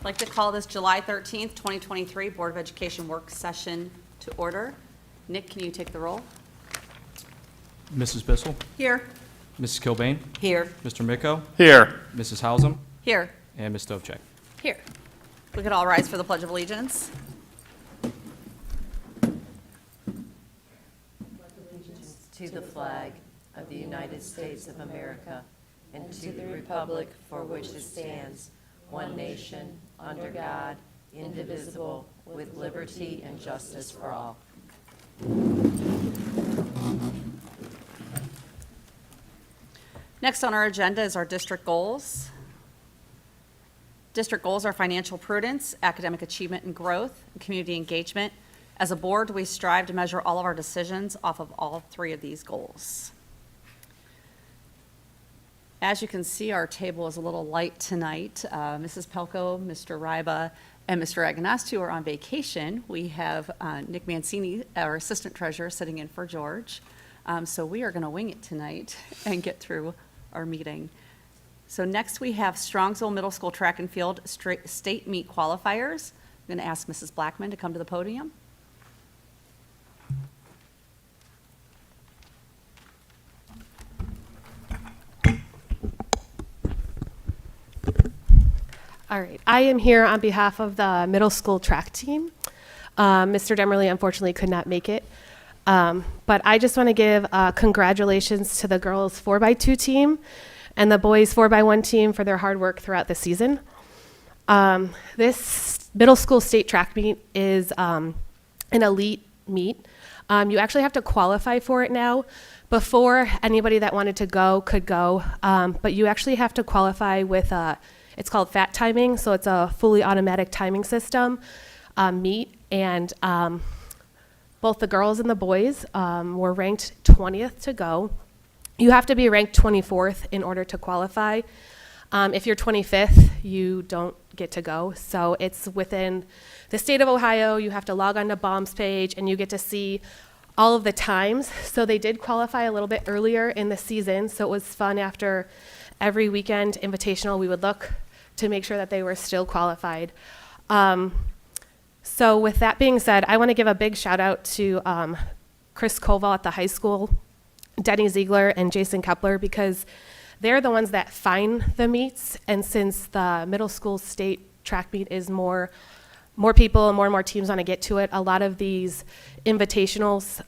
I'd like to call this July 13th, 2023 Board of Education work session to order. Nick, can you take the roll? Mrs. Bissell, Here. Mrs. Kilbane, Here. Mr. Micko, Here. Mrs. Hausum, Here. and Ms. Stovcek. Here. We could all rise for the Pledge of Allegiance. To the flag of the United States of America and to the republic for which it stands, one nation, under God, indivisible, with liberty and justice for all. Next on our agenda is our district goals. District goals are financial prudence, academic achievement and growth, and community engagement. As a board, we strive to measure all of our decisions off of all three of these goals. As you can see, our table is a little light tonight. Mrs. Pelko, Mr. Ryba, and Mr. Aganastu are on vacation. We have Nick Mancini, our assistant treasurer, sitting in for George. So we are going to wing it tonight and get through our meeting. So next we have Strongsville Middle School Track and Field State Meet Qualifiers. I'm going to ask Mrs. Blackman to come to the podium. All right, I am here on behalf of the middle school track team. Mr. Demerly unfortunately could not make it, but I just want to give congratulations to the girls 4x2 team and the boys 4x1 team for their hard work throughout the season. This middle school state track meet is an elite meet. You actually have to qualify for it now. Before, anybody that wanted to go could go, but you actually have to qualify with it's called FAT timing, so it's a fully automatic timing system meet, and both the girls and the boys were ranked 20th to go. You have to be ranked 24th in order to qualify. If you're 25th, you don't get to go. So it's within the state of Ohio. You have to log on to BOM's page, and you get to see all of the times. So they did qualify a little bit earlier in the season, so it was fun. After every weekend invitational, we would look to make sure that they were still qualified. So with that being said, I want to give a big shout out to Chris Koval at the high school, Denny Ziegler, and Jason Kepler, because they're the ones that find the meets. And since the middle school state track meet is more people and more teams want to get to it, a lot of these invitationals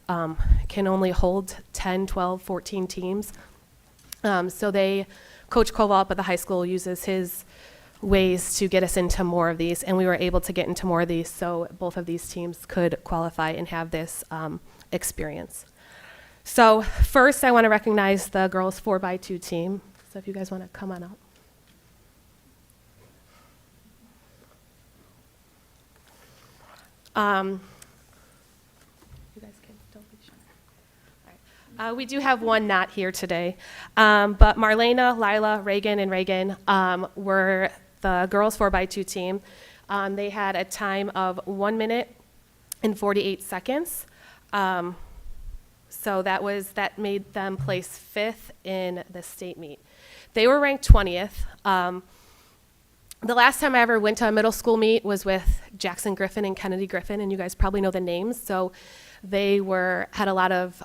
can only hold 10, 12, 14 teams. So Coach Koval up at the high school uses his ways to get us into more of these, and we were able to get into more of these so both of these teams could qualify and have this experience. So first, I want to recognize the girls 4x2 team. So if you guys want to come on up. You guys don't be shy. All right. We do have one not here today, but Marlena, Lila, Reagan, and Reagan were the girls 4x2 team. They had a time of 1 minute and 48 seconds. So that made them place 5th in the state meet. They were ranked 20th. The last time I ever went to a middle school meet was with Jackson Griffin and Kennedy Griffin, and you guys probably know the names. So they had a lot of,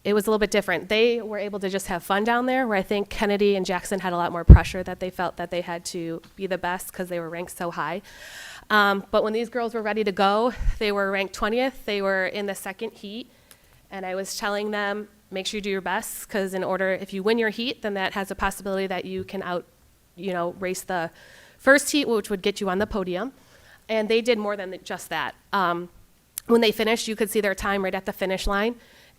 it was a little bit different. They were able to just have fun down there, where I think Kennedy and Jackson had a lot more pressure, that they felt that they had to be the best because they were ranked so high. But when these girls were ready to go, they were ranked 20th. They were in the second heat, and I was telling them, make sure you do your best, because if you win your heat, then that has a possibility that you can race the first heat, which would get you on the podium. And they did more than just that. When they finished, you could see their time right at the finish line.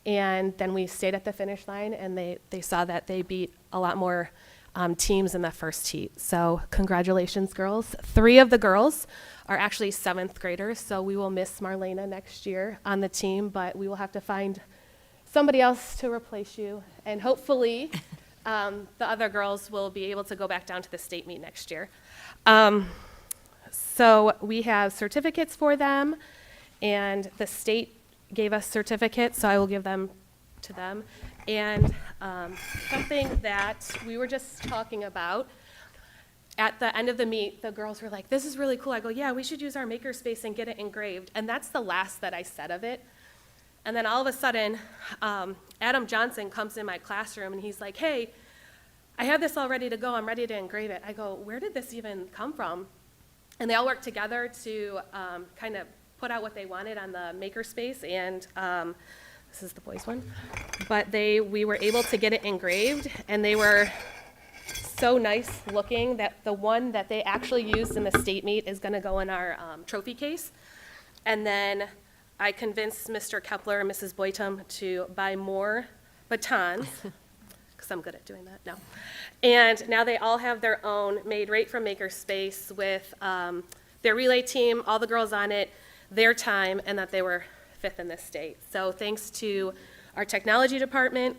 And then we stayed at the finish line, and they saw that they beat a lot more teams in the first heat. So congratulations, girls. 3 of the girls are actually 7th graders, so we will miss Marlena next year on the team, but we will have to find somebody else to replace you. And hopefully the other girls will be able to go back down to the state meet next year. So we have certificates for them, and the state gave us certificates, so I will give them to them. And something that we were just talking about at the end of the meet, the girls were like, this is really cool. I go, yeah, we should use our makerspace and get it engraved. And that's the last that I said of it. And then all of a sudden, Adam Johnson comes in my classroom and he's like, hey, I have this all ready to go. I'm ready to engrave it. I go, where did this even come from? And they all worked together to kind of put out what they wanted on the makerspace. And this is the boys' one. But we were able to get it engraved, and they were so nice looking that the one that they actually used in the state meet is going to go in our trophy case. And then I convinced Mr. Kepler and Mrs. Boytum to buy more batons, because I'm good at doing that now. And now they all have their own, made right from Makerspace, with their relay team, all the girls on it, their time, and that they were 5th in the state. So thanks to our technology department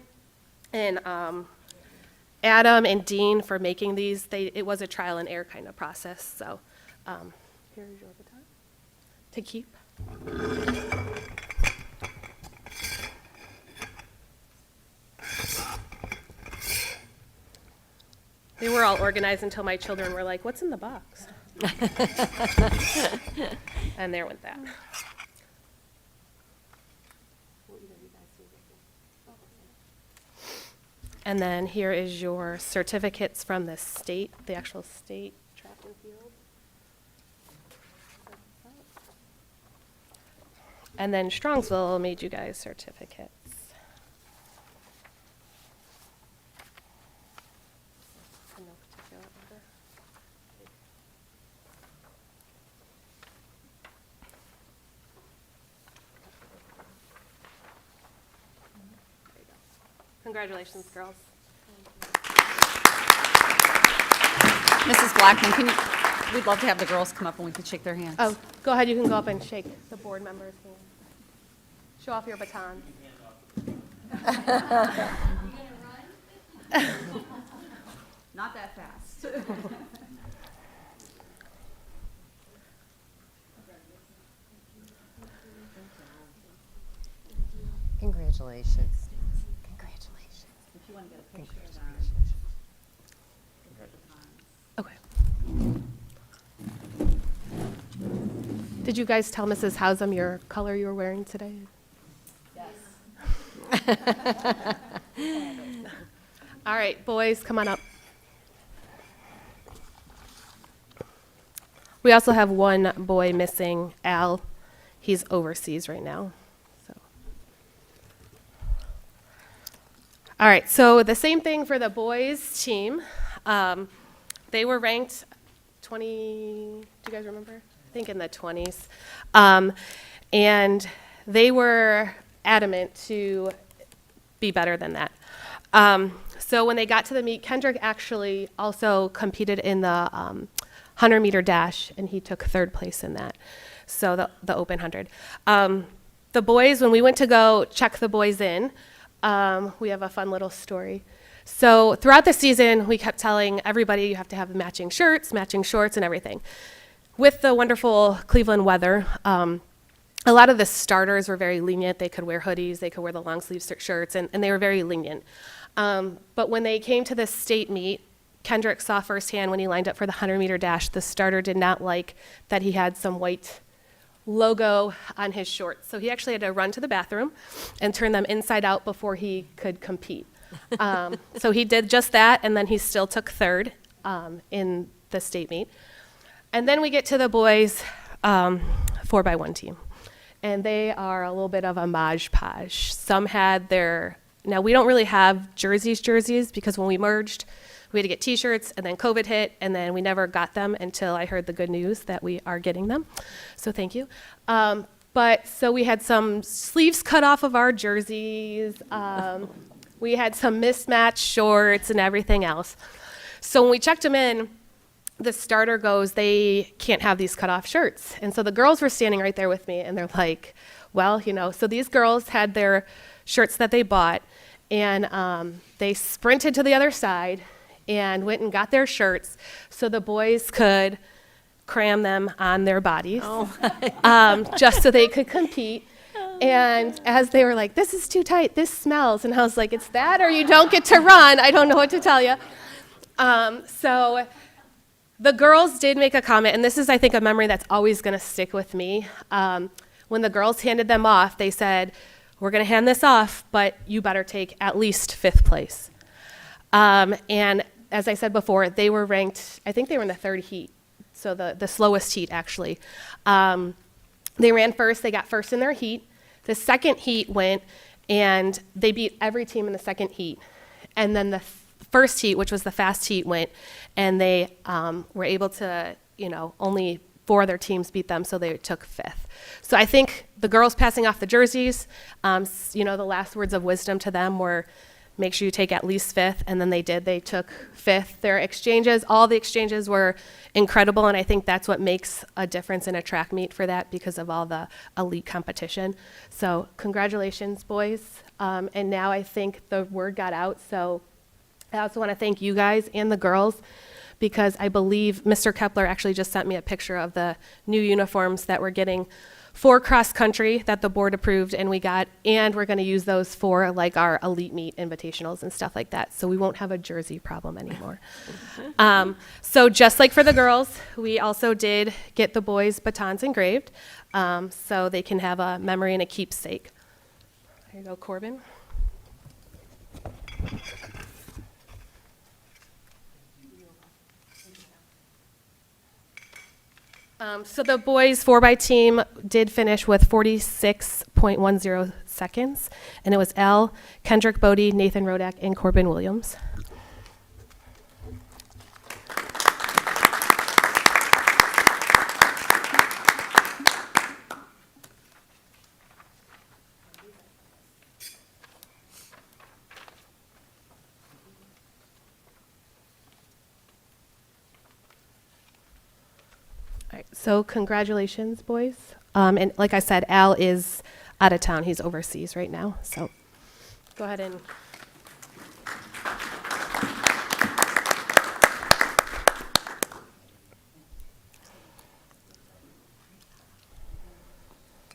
and Adam and Dean for making these. It was a trial and error kind of process. So here's your baton to keep. They were all organized until my children were like, what's in the box? And there went that. And then here is your certificates from the state, the actual state track and field. And then Strongsville made you guys certificates. In no particular order. There you go. Congratulations, girls. Mrs. Blackman, we'd love to have the girls come up and we can shake their hands. Oh, go ahead, you can go up and shake the board members' hands. Show off your baton. Not that fast. Congratulations. Congratulations. If you want to get a picture of them. Okay. Did you guys tell Mrs. Hausum your color you were wearing today? Yes. All right, boys, come on up. We also have one boy missing, Al. He's overseas right now. So. All right, so the same thing for the boys team. They were ranked 20, do you guys remember? I think in the 20s. And they were adamant to be better than that. So when they got to the meet, Kendrick actually also competed in the 100-meter dash, and he took 3rd place in that, so the open 100. The boys, when we went to go check the boys in, we have a fun little story. So throughout the season, we kept telling everybody you have to have matching shirts, matching shorts, and everything. With the wonderful Cleveland weather, a lot of the starters were very lenient. They could wear hoodies, they could wear the long sleeve shirts, and they were very lenient. But when they came to the state meet, Kendrick saw firsthand when he lined up for the 100-meter dash, the starter did not like that he had some white logo on his shorts. So he actually had to run to the bathroom and turn them inside out before he could compete. So he did just that, and then he still took 3rd in the state meet. And then we get to the boys 4x1 team. And they are a little bit of a modge podge. Some had now we don't really have jerseys because when we merged, we had to get t-shirts, and then COVID hit, and then we never got them until I heard the good news that we are getting them. So thank you. But so we had some sleeves cut off of our jerseys. We had some mismatched shorts and everything else. So when we checked them in, the starter goes, they can't have these cut off shirts. And so the girls were standing right there with me, and they're like, well, so these girls had their shirts that they bought, and they sprinted to the other side and went and got their shirts so the boys could cram them on their bodies, just so they could compete. And as they were like, this is too tight, this smells. And I was like, it's that or you don't get to run. I don't know what to tell you. So The girls did make a comment, and this is, I think, a memory that's always going to stick with me. When the girls handed them off, they said, "We're going to hand this off, but you better take at least 5th place." And as I said before, they were ranked, I think they were in the 3rd heat, so the slowest heat, actually. They ran first. They got first in their heat. The 2nd heat went, and they beat every team in the 2nd heat. And then the first heat, which was the fast heat, went, and they were able to, only 4 of their teams beat them, so they took 5th. So I think the girls passing off the jerseys, the last words of wisdom to them were, make sure you take at least 5th, and then they did. They took 5th. Their exchanges, all the exchanges were incredible, and I think that's what makes a difference in a track meet for that, because of all the elite competition. So congratulations, boys. And now I think the word got out, so I also want to thank you guys and the girls, because I believe Mr. Kepler actually just sent me a picture of the new uniforms that we're getting for cross country that the board approved and we're going to use those for like our elite meet invitationals and stuff like that. So we won't have a jersey problem anymore. So just like for the girls, we also did get the boys' batons engraved, so they can have a memory and a keepsake. Here you go, Corbin. So the boys 4x team did finish with 46.10 seconds, and it was Al, Kendrick Bodie, Nathan Rodak, and Corbin Williams. All right, so congratulations, boys. And like I said, Al is out of town. He's overseas right now. So go ahead and.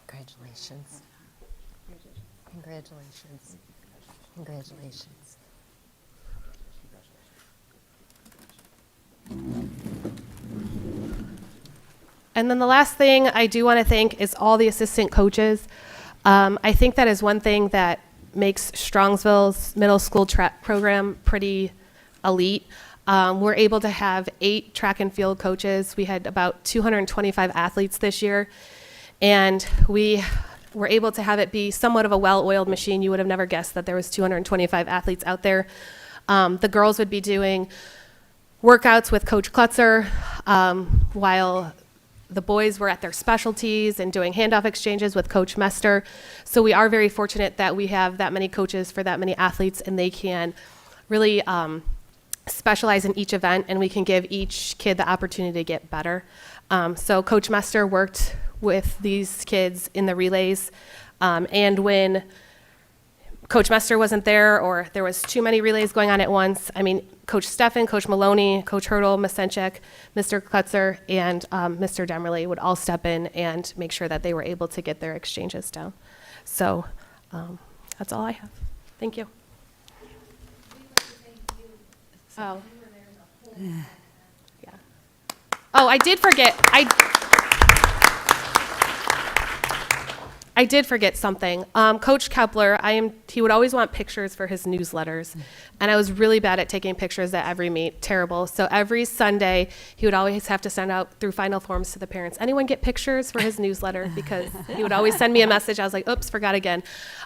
Congratulations. Congratulations. Congratulations. And then the last thing I do want to thank is all the assistant coaches. I think that is one thing that makes Strongsville's middle school track program pretty elite. We're able to have 8 track and field coaches. We had about 225 athletes this year, and we were able to have it be somewhat of a well-oiled machine. You would have never guessed that there was 225 athletes out there. The girls would be doing workouts with Coach Klutzer, while the boys were at their specialties and doing handoff exchanges with Coach Mester. So we are very fortunate that we have that many coaches for that many athletes, and they can really specialize in each event, and we can give each kid the opportunity to get better. So Coach Mester worked with these kids in the relays, and when Coach Mester wasn't there or there was too many relays going on at once, Coach Steffen, Coach Maloney, Coach Hurdle, Masenchek, Mr. Klutzer, and Mr. Demerly would all step in and make sure that they were able to get their exchanges down. So that's all I have. Thank you. Oh. Yeah. Oh, I did forget. I did forget something. Coach Kepler, he would always want pictures for his newsletters, and I was really bad at taking pictures at every meet, terrible. So every Sunday, he would always have to send out through final forms to the parents, anyone get pictures for his newsletter? Because he would always send me a message. I was like, oops, forgot again.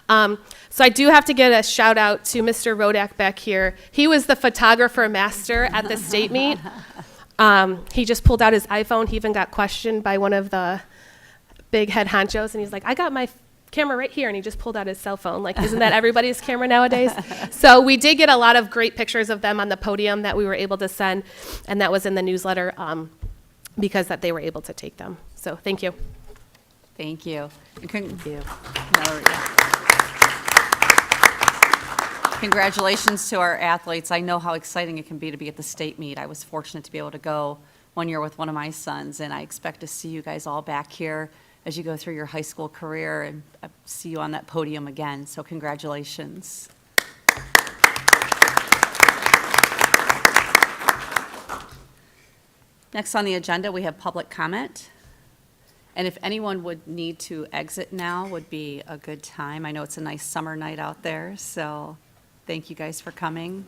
So I do have to get a shout out to Mr. Rodak back here. He was the photographer master at the state meet. He just pulled out his iPhone. He even got questioned by one of the big head honchos, and he's like, I got my camera right here, and he just pulled out his cell phone. Like, isn't that everybody's camera nowadays? So we did get a lot of great pictures of them on the podium that we were able to send, and that was in the newsletter because that they were able to take them. So thank you. Thank you. Thank you. Congratulations to our athletes. I know how exciting it can be to be at the state meet. I was fortunate to be able to go one year with one of my sons, and I expect to see you guys all back here as you go through your high school career and see you on that podium again. So congratulations. Next on the agenda, we have public comment. And if anyone would need to exit now, would be a good time. I know it's a nice summer night out there, so thank you guys for coming.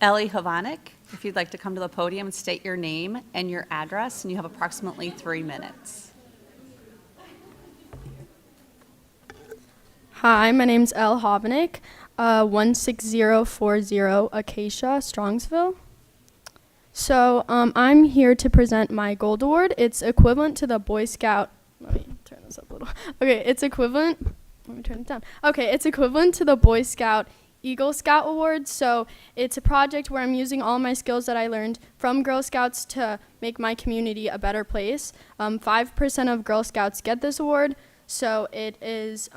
Ellie Hovanek, if you'd like to come to the podium and state your name and your address, and you have approximately 3 minutes. Hi, my name's Elle Hovanek, 16040 Acacia, Strongsville. So I'm here to present my Gold Award. It's equivalent to the Boy Scout. Let me turn this up a little. Okay, it's equivalent. Let me turn it down. Okay, it's equivalent to the Boy Scout Eagle Scout Award. So it's a project where I'm using all my skills that I learned from Girl Scouts to make my community a better place. 5% of Girl Scouts get this award, so it is.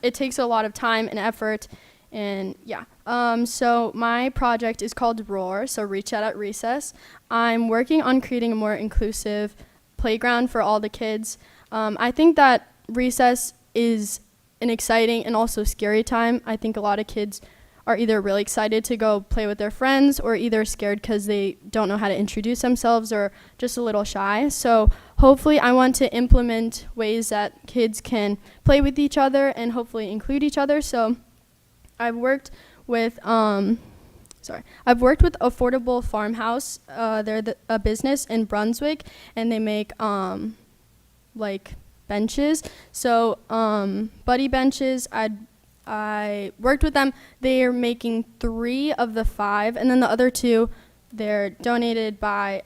It takes a lot of time and effort, and yeah. So my project is called Roar, so Reach Out at Recess. I'm working on creating a more inclusive playground for all the kids. I think that recess is an exciting and also scary time. I think a lot of kids are either really excited to go play with their friends or either scared because they don't know how to introduce themselves or just a little shy. So hopefully I want to implement ways that kids can play with each other and hopefully include each other. So I've worked with Affordable Farmhouse. They're a business in Brunswick, and they make like benches. So buddy benches, I worked with them. They are making 3 of the 5, and then the other 2, they're donated by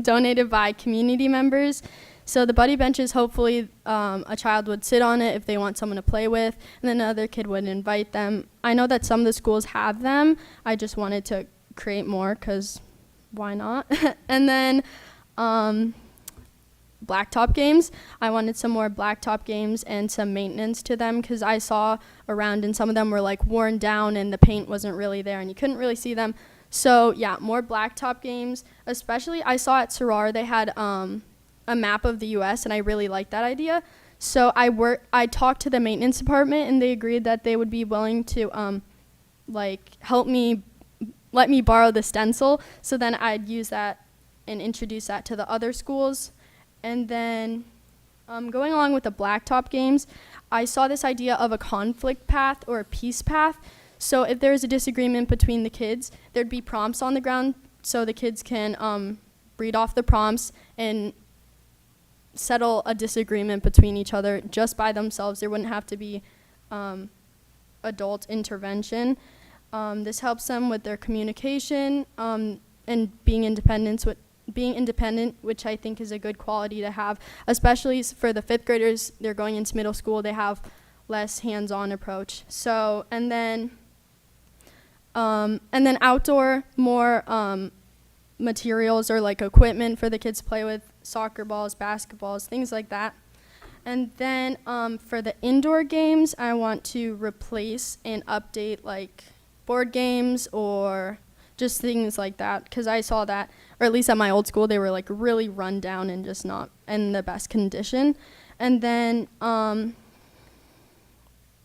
donated by community members. So the buddy benches, hopefully a child would sit on it if they want someone to play with, and then another kid would invite them. I know that some of the schools have them. I just wanted to create more because why not? And then blacktop games. I wanted some more blacktop games and some maintenance to them because I saw around and some of them were like worn down and the paint wasn't really there and you couldn't really see them. So yeah, more blacktop games. Especially I saw at Sarar they had a map of the US and I really liked that idea. So I talked to the maintenance department and they agreed that they would be willing to help me, let me borrow the stencil. So then I'd use that and introduce that to the other schools. And then going along with the blacktop games, I saw this idea of a conflict path or a peace path. So if there's a disagreement between the kids, there'd be prompts on the ground so the kids can read off the prompts and settle a disagreement between each other just by themselves. There wouldn't have to be adult intervention. This helps them with their communication and being independent, which I think is a good quality to have, especially for the 5th graders. They're going into middle school. They have less hands-on approach. So, and then outdoor, more materials or like equipment for the kids to play with, soccer balls, basketballs, things like that. And then for the indoor games, I want to replace and update like board games or just things like that, because I saw that, or at least at my old school, they were like really run down and just not in the best condition. And then,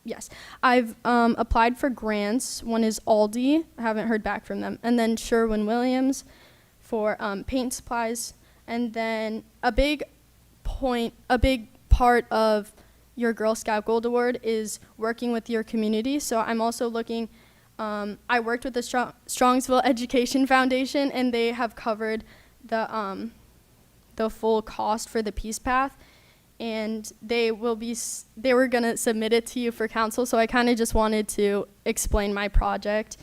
yes, I've applied for grants. One is Aldi, I haven't heard back from them. And then Sherwin-Williams for paint supplies. And then a big part of your Girl Scout Gold Award is working with your community. So I'm also looking, I worked with the Strongsville Education Foundation, and they have covered the full cost for the Peace Path, and they were gonna submit it to you for council. So I kind of just wanted to explain my project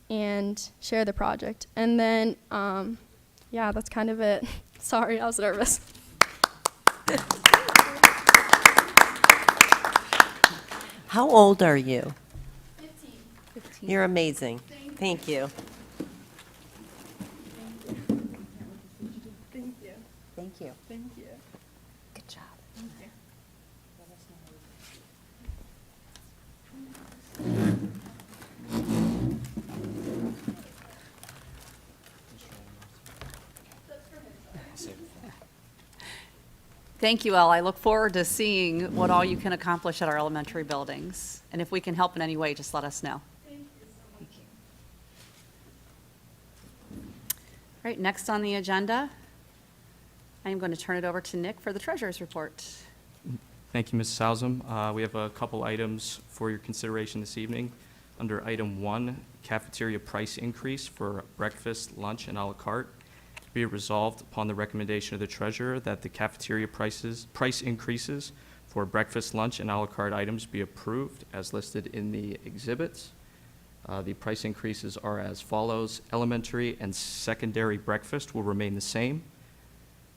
and share the project, and then yeah, that's kind of it. Sorry, I was nervous. How old are you? 15. You're amazing. Thank you. Thank you. Thank you. Thank you. Good job. Thank you. Thank you, Elle. I look forward to seeing what all you can accomplish at our elementary buildings. And if we can help in any way, just let us know. Thank you. All right, next on the agenda, I am going to turn it over to Nick for the treasurer's report. Thank you, Mrs. Hausum. We have a couple items for your consideration this evening. Under item 1, cafeteria price increase for breakfast, lunch, and a la carte. Be it resolved upon the recommendation of the treasurer that the cafeteria price increases for breakfast, lunch, and a la carte items be approved as listed in the exhibits. The price increases are as follows. Elementary and secondary breakfast will remain the same.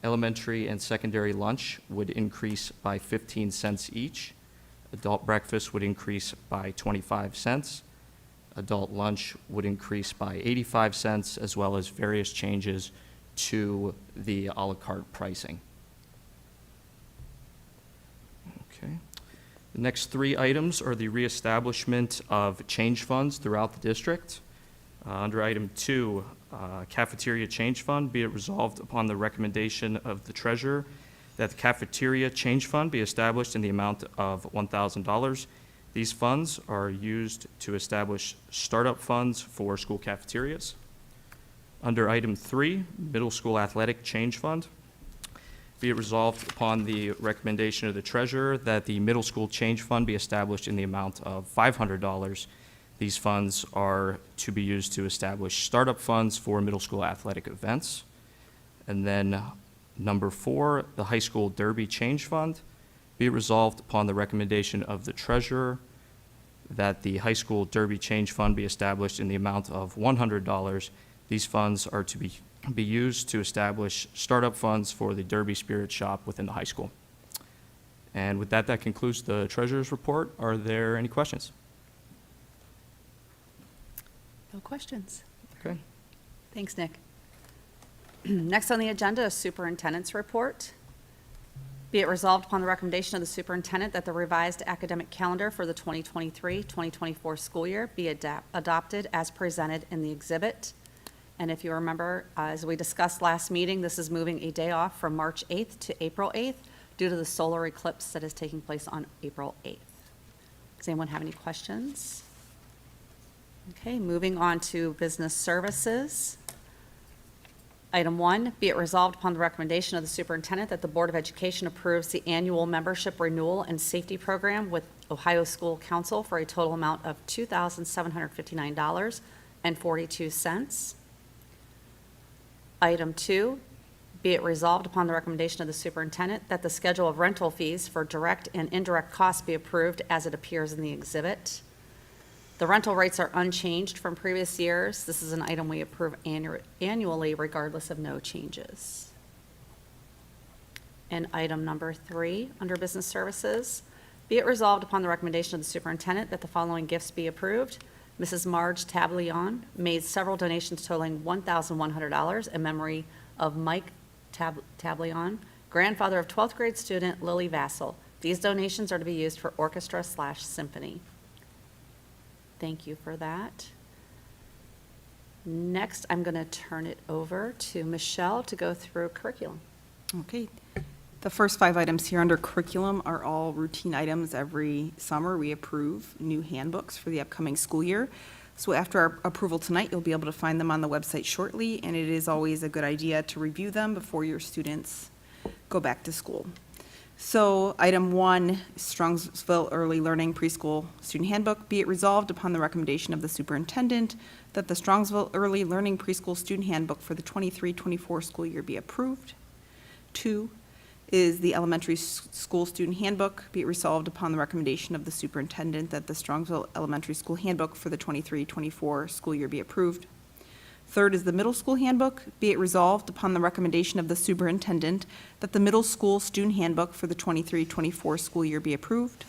Elementary and secondary lunch would increase by 15 cents each. Adult breakfast would increase by 25 cents. Adult lunch would increase by 85 cents, as well as various changes to the a la carte pricing. Okay. The next 3 items are the reestablishment of change funds throughout the district. Under item 2, cafeteria change fund, be it resolved upon the recommendation of the treasurer that the cafeteria change fund be established in the amount of $1,000. These funds are used to establish startup funds for school cafeterias. Under item 3, middle school athletic change fund, be it resolved upon the recommendation of the treasurer that the middle school change fund be established in the amount of $500. These funds are to be used to establish startup funds for middle school athletic events. And then number 4, the high school derby change fund, be it resolved upon the recommendation of the treasurer that the high school derby change fund be established in the amount of $100. These funds are to be used to establish startup funds for the Derby Spirit Shop within the high school. And with that, that concludes the treasurer's report. Are there any questions? No questions. Okay. Thanks, Nick. Next on the agenda is superintendent's report. Be it resolved upon the recommendation of the superintendent that the revised academic calendar for the 2023-2024 school year be adopted as presented in the exhibit. And if you remember, as we discussed last meeting, this is moving a day off from March 8th to April 8th due to the solar eclipse that is taking place on April 8th. Does anyone have any questions? Okay, moving on to business services. Item 1, be it resolved upon the recommendation of the superintendent that the Board of Education approves the annual membership renewal and safety program with Ohio School Council for a total amount of $2,759.42. Item 2, be it resolved upon the recommendation of the superintendent that the schedule of rental fees for direct and indirect costs be approved as it appears in the exhibit. The rental rates are unchanged from previous years. This is an item we approve annually regardless of no changes. And item number 3, under business services, be it resolved upon the recommendation of the superintendent that the following gifts be approved. Mrs. Marge Tablion made several donations totaling $1,100 in memory of Mike Tablion, grandfather of 12th grade student Lily Vassell. These donations are to be used for orchestra/symphony. Thank you for that. Next, I'm going to turn it over to Michelle to go through curriculum. Okay. The first 5 items here under curriculum are all routine items. Every summer, we approve new handbooks for the upcoming school year. So after our approval tonight, you'll be able to find them on the website shortly, and it is always a good idea to review them before your students go back to school. So item 1, Strongsville Early Learning Preschool Student Handbook. Be it resolved upon the recommendation of the superintendent that the Strongsville Early Learning Preschool Student Handbook for the 23-24 school year be approved. 2 is the Elementary School Student Handbook. Be it resolved upon the recommendation of the superintendent that the Strongsville Elementary School Handbook for the 23-24 school year be approved. 3rd is the Middle School Handbook. Be it resolved upon the recommendation of the superintendent that the Middle School Student Handbook for the 23-24 school year be approved.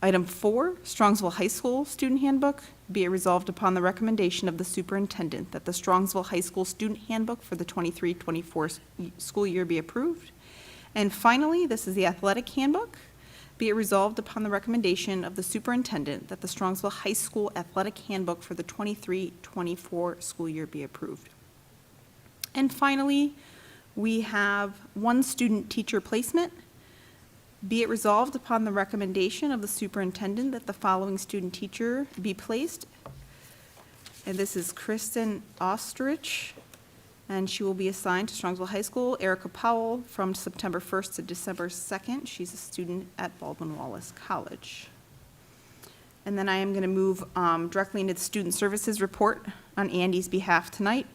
Item 4, Strongsville High School Student Handbook. Be it resolved upon the recommendation of the superintendent that the Strongsville High School Student Handbook for the 23-24 school year be approved. And finally, this is the Athletic Handbook. Be it resolved upon the recommendation of the superintendent that the Strongsville High School Athletic Handbook for the 23-24 school year be approved. And finally, We have one student teacher placement. Be it resolved upon the recommendation of the superintendent that the following student teacher be placed. And this is Kristen Ostrich, and she will be assigned to Strongsville High School. Erica Powell from September 1st to December 2nd. She's a student at Baldwin-Wallace College. And then I am going to move directly into the Student Services Report on Andy's behalf tonight.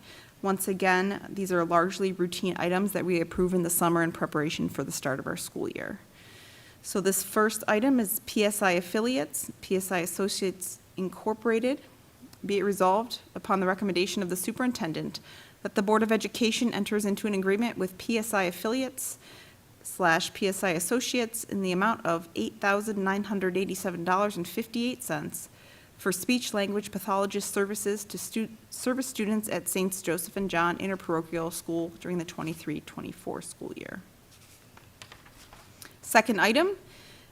Once again, these are largely routine items that we approve in the summer in preparation for the start of our school year. So this first item is PSI Affiliates, PSI Associates Incorporated. Be it resolved upon the recommendation of the superintendent that the Board of Education enters into an agreement with PSI Affiliates / PSI Associates in the amount of $8,987.58 for speech-language pathologist services to service students at St. Joseph and John Interparochial School during the 23-24 school year. Second item,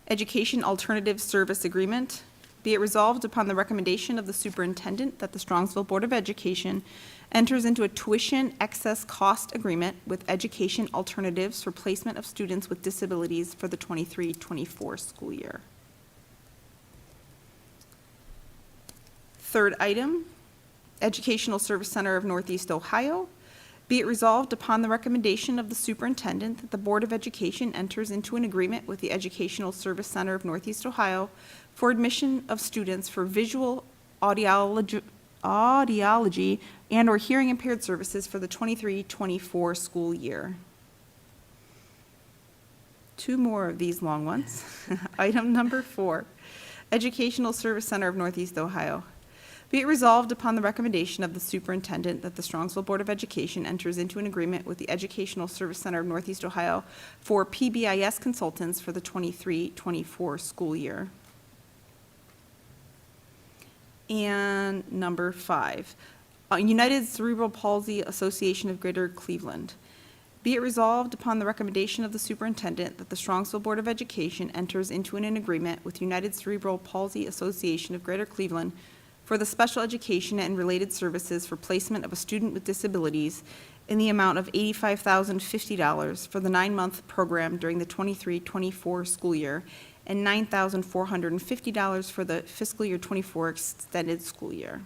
Education Alternative Service Agreement. Be it resolved upon the recommendation of the superintendent that the Strongsville Board of Education enters into a tuition excess cost agreement with Education Alternatives for placement of students with disabilities for the 23-24 school year. Third item, Educational Service Center of Northeast Ohio. Be it resolved upon the recommendation of the superintendent that the Board of Education enters into an agreement with the Educational Service Center of Northeast Ohio for admission of students for visual, audiology and/or hearing impaired services for the 23-24 school year. Two more of these long ones. Item number 4, Educational Service Center of Northeast Ohio. Be it resolved upon the recommendation of the superintendent that the Strongsville Board of Education enters into an agreement with the Educational Service Center of Northeast Ohio for PBIS consultants for the 23-24 school year. And number 5, United Cerebral Palsy Association of Greater Cleveland. Be it resolved upon the recommendation of the superintendent that the Strongsville Board of Education enters into an agreement with United Cerebral Palsy Association of Greater Cleveland for the special education and related services for placement of a student with disabilities in the amount of $85,050 for the 9-month program during the 23-24 school year and $9,450 for the fiscal year 24 extended school year.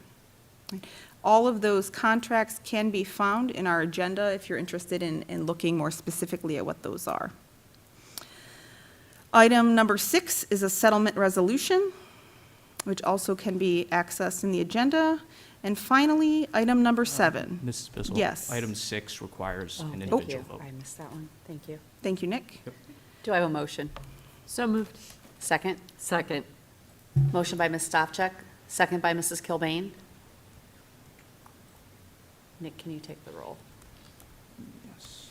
All of those contracts can be found in our agenda if you're interested in looking more specifically at what those are. Item number 6 is a settlement resolution, which also can be accessed in the agenda. And finally, item number 7. Mrs. Bissell? Yes. Item 6 requires Oh, an thank individual you. vote. I missed that one. Thank you. Thank you, Nick. Do I have a motion? So moved. Second? Second. Motion by Ms. Stavcek, second by Mrs. Kilbane. Nick, can you take the roll? Yes.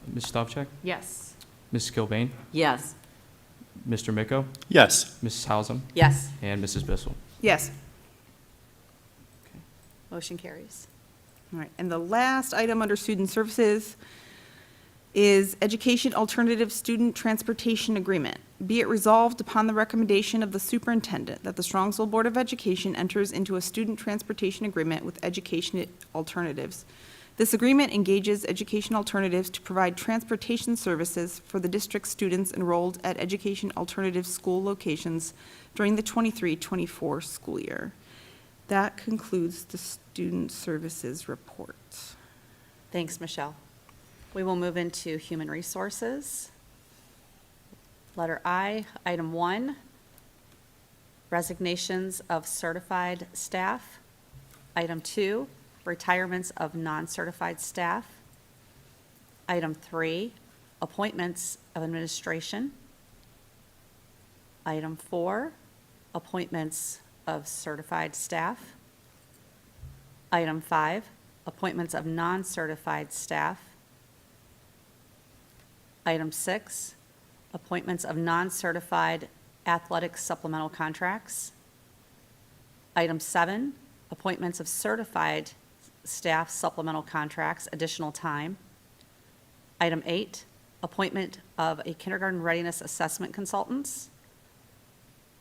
Ms. Stavcek? Yes. Ms. Kilbane? Yes. Mr. Micko? Yes. Mrs. Hausum? Yes. And Mrs. Bissell? Yes. Motion carries. All right, and the last item under student services is Education Alternative Student Transportation Agreement. Be it resolved upon the recommendation of the superintendent that the Strongsville Board of Education enters into a student transportation agreement with Education Alternatives. This agreement engages Education Alternatives to provide transportation services for the district's students enrolled at Education Alternative school locations during the 23-24 school year. That concludes the student services report. Thanks, Michelle. We will move into human resources. Letter I, item 1, resignations of certified staff. Item 2, retirements of non-certified staff. Item 3, appointments of administration. Item 4, appointments of certified staff. Item 5, appointments of non-certified staff. Item 6, appointments of non-certified athletic supplemental contracts. Item 7, appointments of certified staff supplemental contracts, additional time. Item 8, appointment of a kindergarten readiness assessment consultants.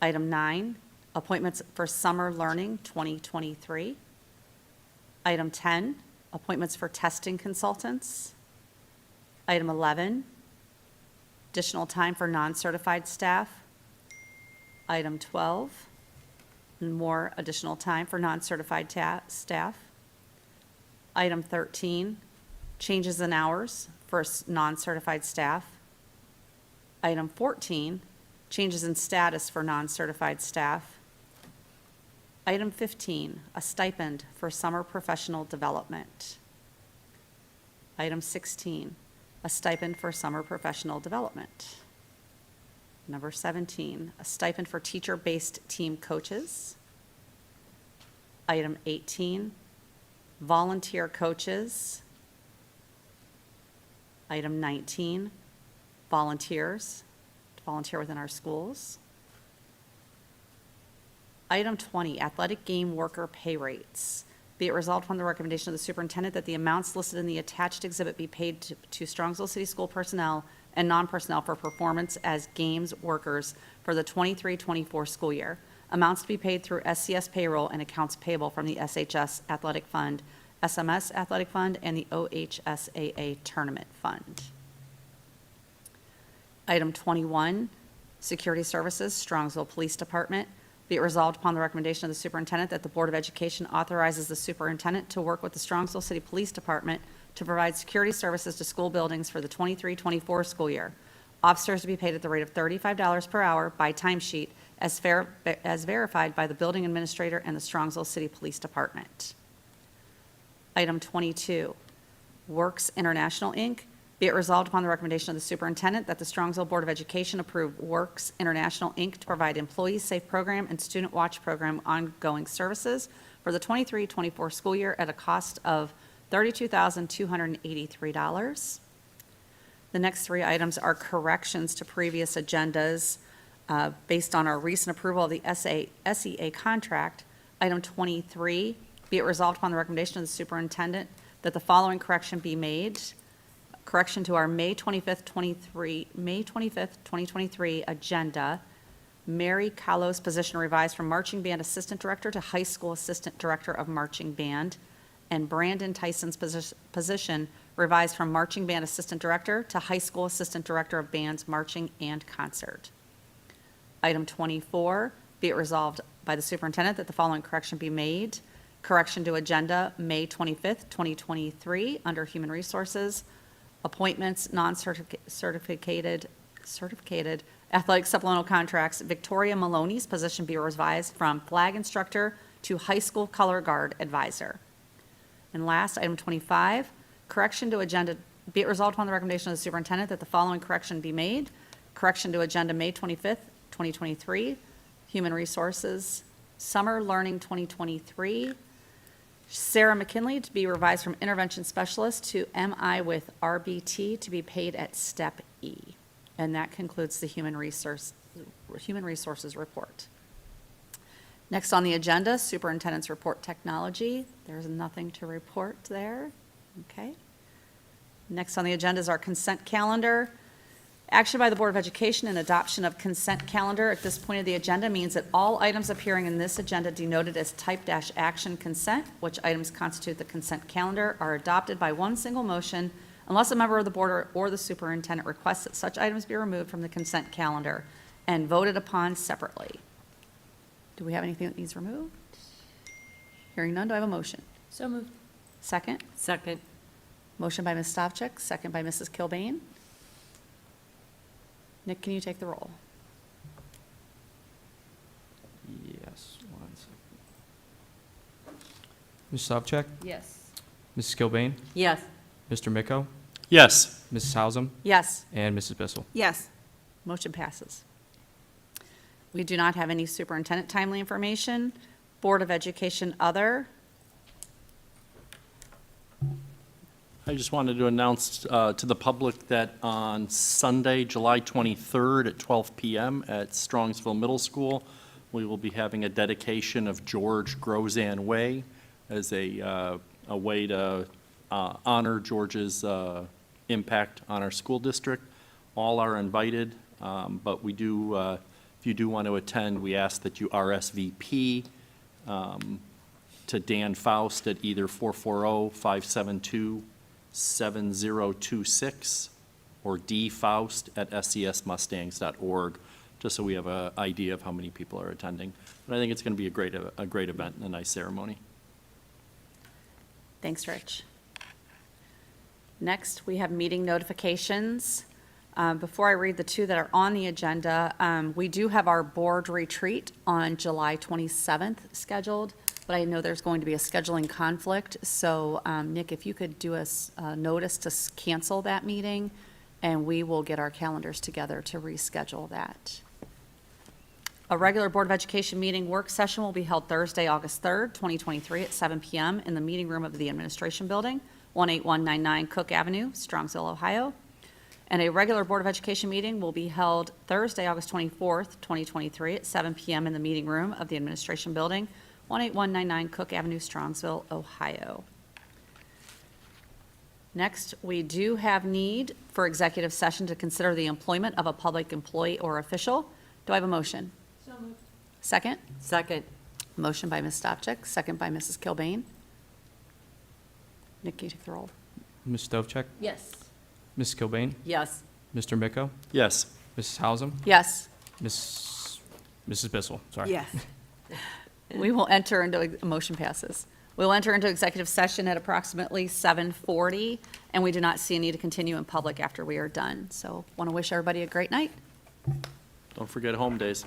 Item 9, appointments for summer learning 2023. Item 10, appointments for testing consultants. Item 11, additional time for non-certified staff. Item 12, more additional time for non-certified staff. Item 13, changes in hours for non-certified staff. Item 14, changes in status for non-certified staff. Item 15, a stipend for summer professional development. Item 16, a stipend for summer professional development. Number 17, a stipend for teacher-based team coaches. Item 18, volunteer coaches. Item 19, volunteers to volunteer within our schools. Item 20, athletic game worker pay rates. Be it resolved upon the recommendation of the superintendent that the amounts listed in the attached exhibit be paid to Strongsville City School personnel and non-personnel for performance as games workers for the 23-24 school year. Amounts to be paid through SCS payroll and accounts payable from the SHS Athletic Fund, SMS Athletic Fund, and the OHSAA Tournament Fund. Item 21, Security Services, Strongsville Police Department. Be it resolved upon the recommendation of the superintendent that the Board of Education authorizes the superintendent to work with the Strongsville City Police Department to provide security services to school buildings for the 23-24 school year. Officers to be paid at the rate of $35 per hour by timesheet as verified by the building administrator and the Strongsville City Police Department. Item 22, Works International, Inc. Be it resolved upon the recommendation of the superintendent that the Strongsville Board of Education approve Works International, Inc. to provide Employee Safe Program and Student Watch Program ongoing services for the 23-24 school year at a cost of $32,283. The next three items are corrections to previous agendas based on our recent approval of the SEA contract. Item 23, be it resolved upon the recommendation of the superintendent that the following correction be made. Correction to our May 25th, 2023 agenda. Mary Kahlo's position revised from Marching Band Assistant Director to High School Assistant Director of Marching Band. And Brandon Tyson's position revised from Marching Band Assistant Director to High School Assistant Director of Bands, Marching, and Concert. Item 24, be it resolved by the superintendent that the following correction be made. Correction to agenda May 25th, 2023, under Human Resources. Appointments, non-certificated athletic supplemental contracts. Victoria Maloney's position be revised from flag instructor to high school color guard advisor. And last, item 25, correction to agenda, be it resolved upon the recommendation of the superintendent that the following correction be made. Correction to agenda May 25th, 2023, Human Resources, Summer Learning 2023. Sarah McKinley to be revised from intervention specialist to MI with RBT to be paid at step E. And that concludes the Human Resources report. Next on the agenda, Superintendent's Report Technology. There's nothing to report there. Okay. Next on the agenda is our consent calendar. Action by the Board of Education and adoption of consent calendar at this point of the agenda means that all items appearing in this agenda denoted as type-action consent, which items constitute the consent calendar, are adopted by one single motion unless a member of the board or the superintendent requests that such items be removed from the consent calendar and voted upon separately. Do we have anything that needs removed? Hearing none, do I have a motion? So moved. Second? Second. Motion by Ms. Stavcek, second by Mrs. Kilbane. Nick, can you take the roll? Yes, 1 second. Ms. Stavcek? Yes. Mrs. Kilbane? Yes. Mr. Micko? Yes. Mrs. Hausum? Yes. And Mrs. Bissell? Yes. Motion passes. We do not have any superintendent timely information. Board of Education other. I just wanted to announce to the public that on Sunday, July 23rd at 12 p.m. at Strongsville Middle School, we will be having a dedication of George Grozan Way as a way to honor George's impact on our school district. All are invited, but we do, if you do want to attend, we ask that you RSVP to Dan Faust at either 440-572-7026 or dfaust@scesmustangs.org, just so we have an idea of how many people are attending. But I think it's going to be a great event and a nice ceremony. Thanks, Rich. Next, we have meeting notifications. Before I read the two that are on the agenda, we do have our board retreat on July 27th scheduled, but I know there's going to be a scheduling conflict. So, Nick, if you could do us a notice to cancel that meeting, and we will get our calendars together to reschedule that. A regular Board of Education meeting work session will be held Thursday, August 3rd, 2023 at 7 p.m. in the meeting room of the Administration Building, 18199 Cook Avenue, Strongsville, Ohio. And a regular Board of Education meeting will be held Thursday, August 24th, 2023 at 7 p.m. in the meeting room of the Administration Building, 18199 Cook Avenue, Strongsville, Ohio. Next, we do have need for executive session to consider the employment of a public employee or official. Do I have a motion? So moved. Second? Second. Motion by Ms. Stavcek, second by Mrs. Kilbane. Nick, you take the roll. Ms. Stovcek? Yes. Ms. Kilbane? Yes. Mr. Miko? Yes. Mrs. Hausum? Yes. Mrs. Bissell, sorry. Yes. We will enter into, motion passes. We will enter into executive session at approximately 7:40, and we do not see a need to continue in public after we are done. So want to wish everybody a great night. Don't forget home days.